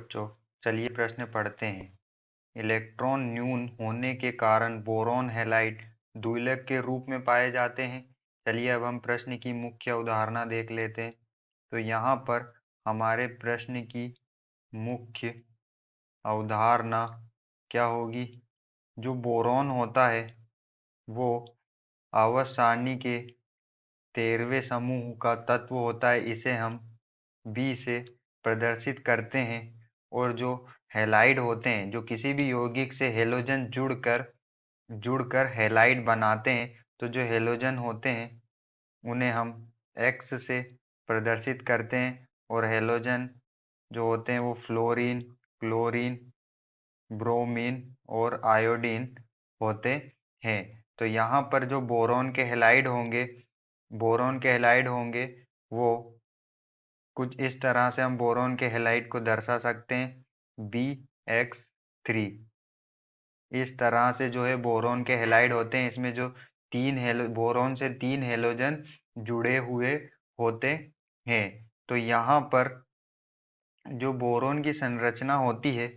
बच्चों, चलिए प्रश्न पढ़ते हैं। इलेक्ट्रॉन न्यून होने के कारण बोरॉन हैलाइड द्विलक के रूप में पाए जाते हैं। चलिए अब हम प्रश्न की मुख्य अवधारणा देख लेते हैं। तो यहाँ पर हमारे प्रश्न की मुख्य अवधारणा क्या होगी? जो बोरॉन होता है वो आवर्त सारणी के 13वें समूह का तत्व होता है। इसे हम बी से प्रदर्शित करते हैं। और जो हैलाइड होते हैं, जो किसी भी यौगिक से हेलोजन जुड़कर हैलाइड बनाते हैं, तो जो हेलोजन होते हैं उन्हें हम एक्स से प्रदर्शित करते हैं। और हेलोजन जो होते हैं वो फ्लोरीन, क्लोरीन, ब्रोमीन और आयोडीन होते हैं। तो यहाँ पर जो बोरॉन के हैलाइड होंगे वो कुछ इस तरह से हम बोरॉन के हैलाइड को दर्शा सकते हैं, BX3। इस तरह से जो है बोरॉन के हैलाइड होते हैं। इसमें जो बोरॉन से 3 हेलोजन जुड़े हुए होते हैं। तो यहाँ पर जो बोरॉन की संरचना होती है,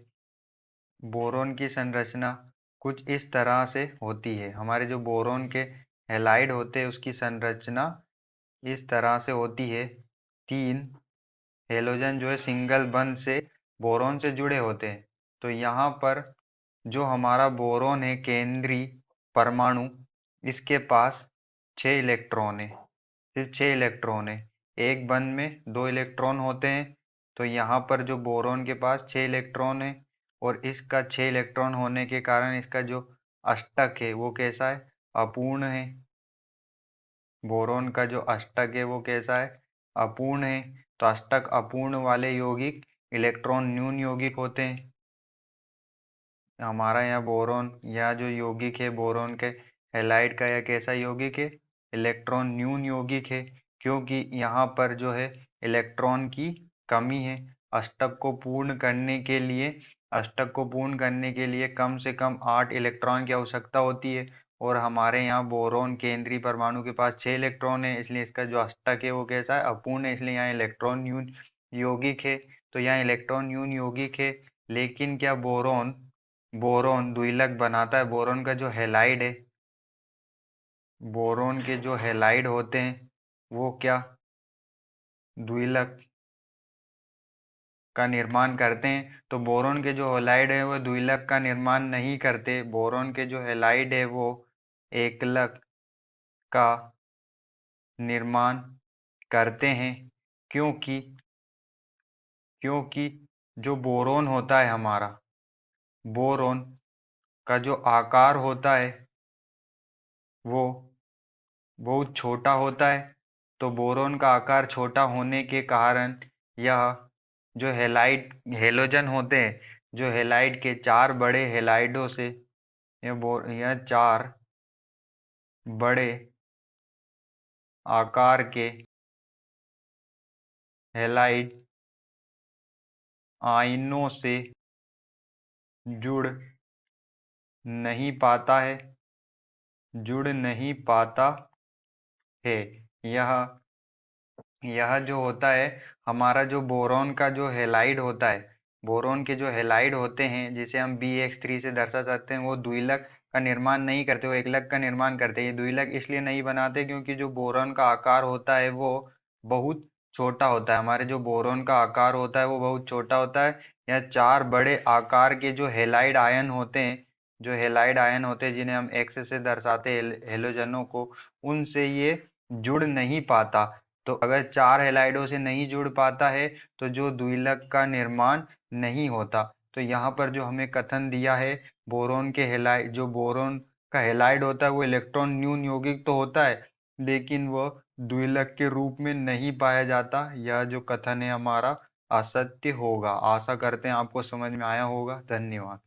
बोरॉन की संरचना कुछ इस तरह से होती है। हमारे जो बोरॉन के हैलाइड होते हैं उसकी संरचना इस तरह से होती है। 3 हेलोजन जो है सिंगल बंध से बोरॉन से जुड़े होते हैं। तो यहाँ पर जो हमारा बोरॉन है, केंद्रीय परमाणु, इसके पास 6 इलेक्ट्रॉन है, सिर्फ 6 इलेक्ट्रॉन है। एक बंध में 2 इलेक्ट्रॉन होते हैं। तो यहाँ पर जो बोरॉन के पास 6 इलेक्ट्रॉन है और इसका 6 इलेक्ट्रॉन होने के कारण इसका जो अष्टक है वो कैसा है? अपूर्ण है। बोरॉन का जो अष्टक है वो कैसा है? अपूर्ण है। तो अष्टक अपूर्ण वाले यौगिक इलेक्ट्रॉन न्यून यौगिक होते हैं। हमारा यहाँ बोरॉन, यह जो यौगिक है बोरॉन के हैलाइड का, यह कैसा यौगिक है? इलेक्ट्रॉन न्यून यौगिक है, क्योंकि यहाँ पर जो है इलेक्ट्रॉन की कमी है। अष्टक को पूर्ण करने के लिए कम से कम 8 इलेक्ट्रॉन की आवश्यकता होती है। और हमारे यहाँ बोरॉन केंद्रीय परमाणु के पास 6 इलेक्ट्रॉन है, इसलिए इसका जो अष्टक है वो कैसा है? अपूर्ण है, इसलिए यहाँ इलेक्ट्रॉन न्यून यौगिक है। तो यहाँ इलेक्ट्रॉन न्यून यौगिक है। लेकिन क्या बोरॉन बोरॉन द्विलक बनाता है? बोरॉन का जो हैलाइड है, बोरॉन के जो हैलाइड होते हैं वो क्या द्विलक का निर्माण करते हैं? तो बोरॉन के जो हैलाइड है वो द्विलक का निर्माण नहीं करते। बोरॉन के जो हैलाइड है वो एकलक का निर्माण करते हैं। क्योंकि क्योंकि जो बोरॉन होता है हमारा, बोरॉन का जो आकार होता है वो बहुत छोटा होता है। तो बोरॉन का आकार छोटा होने के कारण यह जो हेलोजन होते हैं, जो हैलाइड के 4 बड़े हैलाइडों से, यह 4 बड़े आकार के हैलाइड आयनों से जुड़ नहीं पाता है जुड़ नहीं पाता है। यह यह जो होता है, हमारा जो बोरॉन का जो हैलाइड होता है, बोरॉन के जो हैलाइड होते हैं जिसे हम BX3 से दर्शा सकते हैं, वो द्विलक का निर्माण नहीं करते, वो एकलक का निर्माण करते हैं। ये द्विलक इसलिए नहीं बनाते क्योंकि जो बोरॉन का आकार होता है वो बहुत छोटा होता है। हमारे जो बोरॉन का आकार होता है वो बहुत छोटा होता है। यह 4 बड़े आकार के जो हैलाइड आयन होते हैं, जिन्हें हम एक्स से दर्शाते हैं हेलोजनों को, उनसे ये जुड़ नहीं पाता। तो अगर 4 हैलाइडों से नहीं जुड़ पाता है तो जो द्विलक का निर्माण नहीं होता। तो यहाँ पर जो हमें कथन दिया है, जो बोरॉन का हैलाइड होता है वो इलेक्ट्रॉन न्यून यौगिक तो होता है, लेकिन वह द्विलक के रूप में नहीं पाया जाता। यह जो कथन है हमारा असत्य होगा। आशा करते हैं आपको समझ में आया होगा। धन्यवाद।